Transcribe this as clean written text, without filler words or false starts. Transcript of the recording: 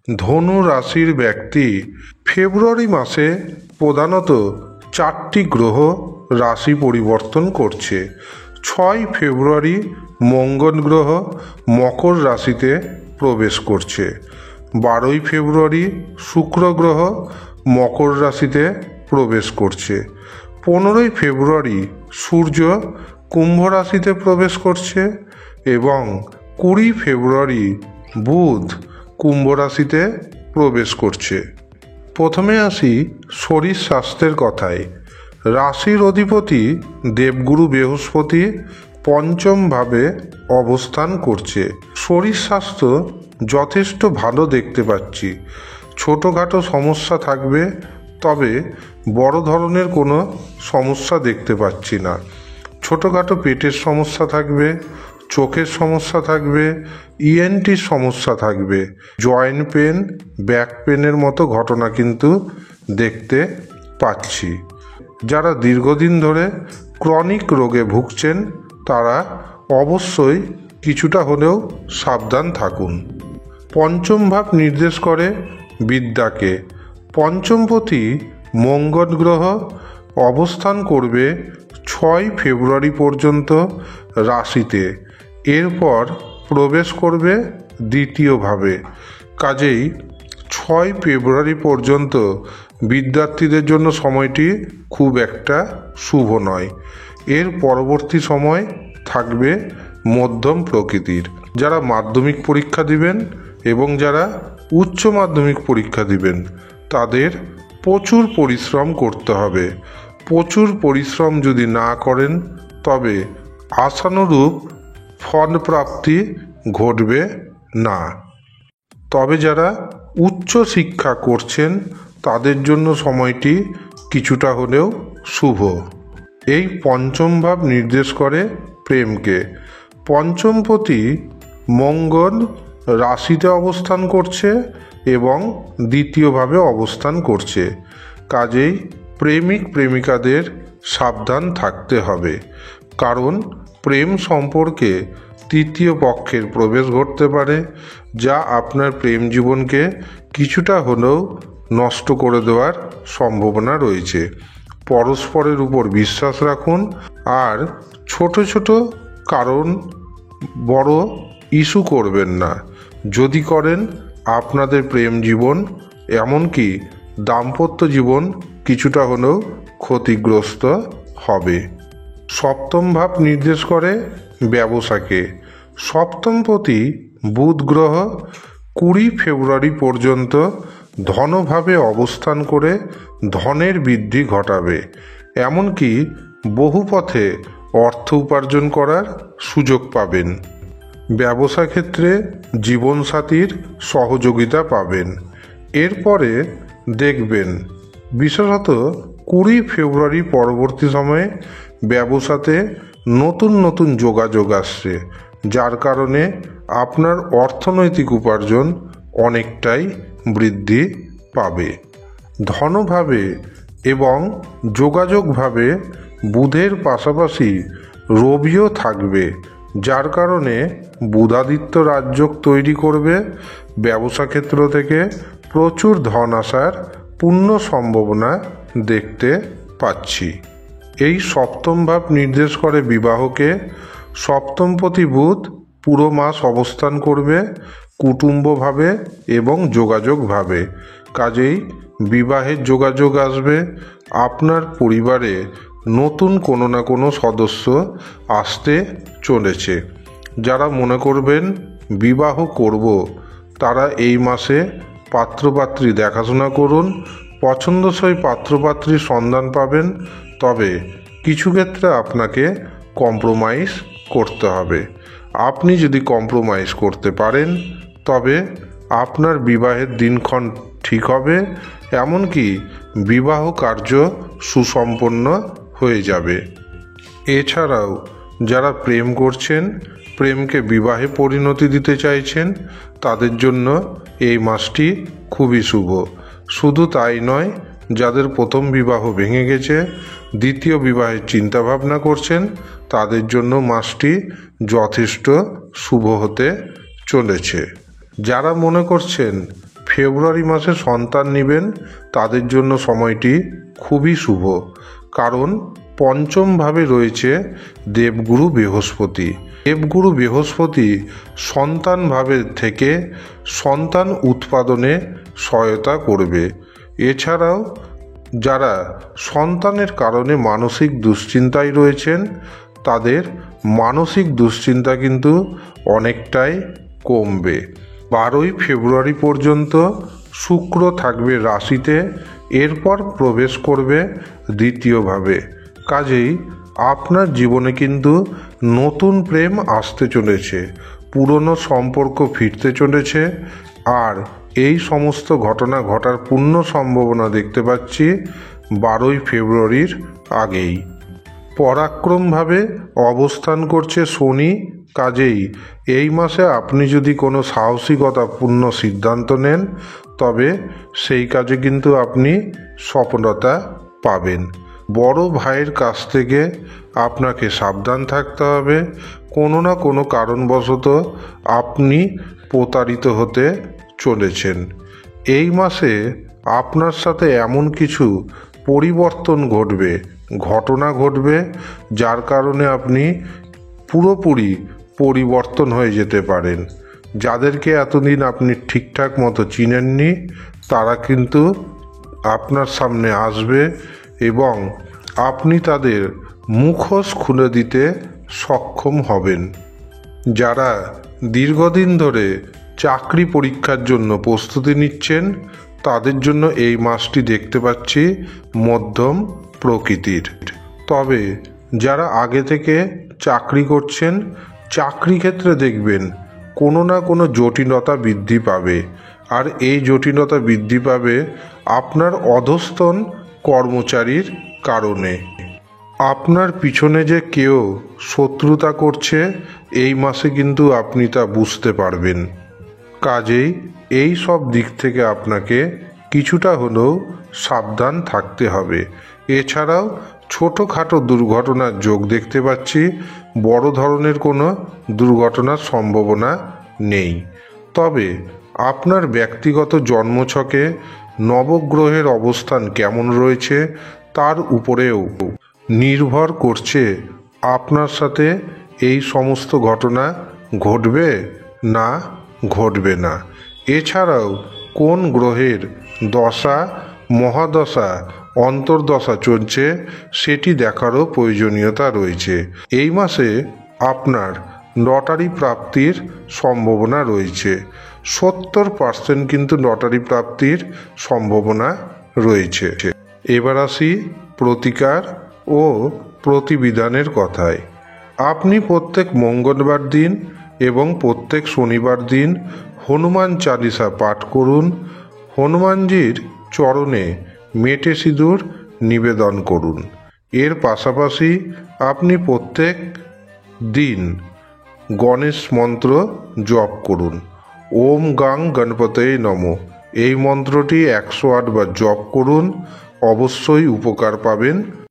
ধনু রাশির ব্যক্তি ফেব্রুয়ারি মাসে প্রধানত 4টি গ্রহ রাশি পরিবর্তন করছে। 6 ফেব্রুয়ারি মঙ্গল গ্রহ মকর রাশিতে প্রবেশ করছে। 12ই ফেব্রুয়ারি শুক্র গ্রহ মকর রাশিতে প্রবেশ করছে। 15ই ফেব্রুয়ারি সূর্য কুম্ভ রাশিতে প্রবেশ করছে এবং 20 ফেব্রুয়ারি বুধ কুম্ভ রাশিতে প্রবেশ করছে। প্রথমে আসি শরীর স্বাস্থ্যের কথায়। রাশির অধিপতি দেবগুরু বৃহস্পতি পঞ্চম ভাবে অবস্থান করছে। শরীর স্বাস্থ্য যথেষ্ট ভালো দেখতে পাচ্ছি। ছোটোখাটো সমস্যা থাকবে, তবে বড় ধরনের কোনো সমস্যা দেখতে পাচ্ছি না। ছোটোখাটো পেটের সমস্যা থাকবে, চোখের সমস্যা থাকবে, ইএনটির সমস্যা থাকবে, জয়েন্ট পেন, ব্যাক পেনের মতো ঘটনা কিন্তু দেখতে পাচ্ছি। যারা দীর্ঘদিন ধরে ক্রনিক রোগে ভুগছেন তারা অবশ্যই কিছুটা হলেও সাবধান থাকুন। পঞ্চম ভাব নির্দেশ করে বিদ্যাকে। পঞ্চমপতি মঙ্গল গ্রহ অবস্থান করবে 6 ফেব্রুয়ারি পর্যন্ত রাশিতে, এরপর প্রবেশ করবে দ্বিতীয়ভাবে। কাজেই 6 ফেব্রুয়ারি পর্যন্ত বিদ্যার্থীদের জন্য সময়টি খুব একটা শুভ নয়। এর পরবর্তী সময় থাকবে মধ্যম প্রকৃতির। যারা মাধ্যমিক পরীক্ষা দিবেন এবং যারা উচ্চ মাধ্যমিক পরীক্ষা দিবেন তাদের প্রচুর পরিশ্রম করতে হবে। প্রচুর পরিশ্রম যদি না করেন তবে আশানুরূপ ফল প্রাপ্তি ঘটবে না। তবে যারা উচ্চ শিক্ষা করছেন তাদের জন্য সময়টি কিছুটা হলেও শুভ। এই পঞ্চম ভাব নির্দেশ করে প্রেমকে। পঞ্চমপতি মঙ্গল রাশিতে অবস্থান করছে এবং দ্বিতীয়ভাবে অবস্থান করছে। কাজেই প্রেমিক প্রেমিকাদের সাবধান থাকতে হবে, কারণ প্রেম সম্পর্কে তৃতীয় পক্ষের প্রবেশ ঘটতে পারে, যা আপনার প্রেম জীবনকে কিছুটা হলেও নষ্ট করে দেওয়ার সম্ভাবনা রয়েছে। পরস্পরের উপর বিশ্বাস রাখুন আর ছোট ছোট কারণ বড় ইস্যু করবেন না। যদি করেন আপনাদের প্রেম জীবন এমনকি দাম্পত্য জীবন কিছুটা হলেও ক্ষতিগ্রস্ত হবে। সপ্তম ভাব নির্দেশ করে ব্যবসাকে। সপ্তমপতি বুধ গ্রহ 20 ফেব্রুয়ারি পর্যন্ত ধনভাবে অবস্থান করে ধনের বৃদ্ধি ঘটাবে, এমনকি বহু পথে অর্থ উপার্জন করার সুযোগ পাবেন। ব্যবসা ক্ষেত্রে জীবনসাথীর সহযোগিতা পাবেন। এরপরে দেখবেন বিশেষত 20 ফেব্রুয়ারি পরবর্তী সময়ে ব্যবসাতে নতুন নতুন যোগাযোগ আসছে, যার কারণে আপনার অর্থনৈতিক উপার্জন অনেকটাই বৃদ্ধি পাবে। ধনভাবে এবং যোগাযোগভাবে বুধের পাশাপাশি রবিও থাকবে, যার কারণে বুধাদিত্য রাজযোগ তৈরি করবে। ব্যবসা ক্ষেত্র থেকে প্রচুর ধন আসার পূর্ণ সম্ভাবনা দেখতে পাচ্ছি। এই সপ্তম ভাব নির্দেশ করে বিবাহকে। সপ্তমপতি বুধ পুরো মাস অবস্থান করবে কুটুম্বভাবে এবং যোগাযোগভাবে। কাজেই বিবাহের যোগাযোগ আসবে। আপনার পরিবারে নতুন কোনো না কোনো সদস্য আসতে চলেছে। যারা মনে করবেন বিবাহ করব তারা এই মাসে পাত্রপাত্রী দেখাশোনা করুন। পছন্দসই পাত্রপাত্রীর সন্ধান পাবেন, তবে কিছু ক্ষেত্রে আপনাকে কম্প্রোমাইজ করতে হবে। আপনি যদি কম্প্রোমাইজ করতে পারেন তবে আপনার বিবাহের দিনক্ষণ ঠিক হবে, এমনকি বিবাহ কার্য সুসম্পন্ন হয়ে যাবে। এছাড়াও যারা প্রেম করছেন, প্রেমকে বিবাহে পরিণতি দিতে চাইছেন, তাদের জন্য এই মাসটি খুবই শুভ। শুধু তাই নয়, যাদের প্রথম বিবাহ ভেঙে গেছে, দ্বিতীয় বিবাহের চিন্তাভাবনা করছেন, তাদের জন্য মাসটি যথেষ্ট শুভ হতে চলেছে। যারা মনে করছেন ফেব্রুয়ারি মাসে সন্তান নেবেন তাদের জন্য সময়টি খুবই শুভ, কারণ পঞ্চম ভাবে রয়েছে দেবগুরু বৃহস্পতি। দেবগুরু বৃহস্পতি সন্তান ভাবের থেকে সন্তান উৎপাদনে সহায়তা করবে। এছাড়াও যারা সন্তানের কারণে মানসিক দুশ্চিন্তায় রয়েছেন তাদের মানসিক দুশ্চিন্তা কিন্তু অনেকটাই কমবে। 12ই ফেব্রুয়ারি পর্যন্ত শুক্র থাকবে রাশিতে, এরপর প্রবেশ করবে দ্বিতীয়ভাবে। কাজেই আপনার জীবনে কিন্তু নতুন প্রেম আসতে চলেছে, পুরনো সম্পর্ক ফিরতে চলেছে, আর এই সমস্ত ঘটনা ঘটার পূর্ণ সম্ভাবনা দেখতে পাচ্ছি 12ই ফেব্রুয়ারির আগেই। পরাক্রমভাবে অবস্থান করছে শনি, কাজেই এই মাসে আপনি যদি কোনো সাহসিকতাপূর্ণ সিদ্ধান্ত নেন তবে সেই কাজে কিন্তু আপনি সফলতা পাবেন। বড় ভাইয়ের কাছ থেকে আপনাকে সাবধান থাকতে হবে, কোনো না কোনো কারণবশত আপনি প্রতারিত হতে চলেছেন। এই মাসে আপনার সাথে এমন কিছু পরিবর্তন ঘটবে, ঘটনা ঘটবে, যার কারণে আপনি পুরোপুরি পরিবর্তন হয়ে যেতে পারেন। যাদেরকে এতদিন আপনি ঠিকঠাক মতো চিনেননি তারা কিন্তু আপনার সামনে আসবে এবং আপনি তাদের মুখোশ খুলে দিতে সক্ষম হবেন। যারা দীর্ঘদিন ধরে চাকরি পরীক্ষার জন্য প্রস্তুতি নিচ্ছেন তাদের জন্য এই মাসটি দেখতে পাচ্ছি মধ্যম প্রকৃতির। তবে যারা আগে থেকে চাকরি করছেন, চাকরি ক্ষেত্রে দেখবেন কোনো না কোনো জটিলতা বৃদ্ধি পাবে, আর এই জটিলতা বৃদ্ধি পাবে আপনার অধস্তন কর্মচারীর কারণে। আপনার পিছনে যে কেউ শত্রুতা করছে এই মাসে কিন্তু আপনি তা বুঝতে পারবেন। কাজেই এই সব দিক থেকে আপনাকে কিছুটা হলেও সাবধান থাকতে হবে। এছাড়াও ছোটোখাটো দুর্ঘটনার যোগ দেখতে পাচ্ছি, বড় ধরনের কোনো দুর্ঘটনার সম্ভাবনা নেই। তবে আপনার ব্যক্তিগত জন্মছকে নবগ্রহের অবস্থান কেমন রয়েছে তার উপরেও নির্ভর করছে আপনার সাথে এই সমস্ত ঘটনা ঘটবে না ঘটবে না। এছাড়াও কোন গ্রহের দশা, মহাদশা, অন্তর্দশা চলছে সেটি দেখারও প্রয়োজনীয়তা রয়েছে। এই মাসে আপনার লটারি প্রাপ্তির সম্ভাবনা রয়েছে, 70% কিন্তু লটারি প্রাপ্তির সম্ভাবনা রয়েছে। এবার আসি প্রতিকার ও প্রতিবিধানের কথায়। আপনি প্রত্যেক মঙ্গলবার দিন এবং প্রত্যেক শনিবার দিন হনুমান চালিসা পাঠ করুন, হনুমানজির চরণে মেটে সিঁদুর নিবেদন করুন। এর পাশাপাশি আপনি প্রত্যেক দিন গণেশ মন্ত্র জপ করুন, ওম গাং গণপতয়ে নমঃ। এই মন্ত্রটি 108 বার জপ করুন, অবশ্যই উপকার পাবেন।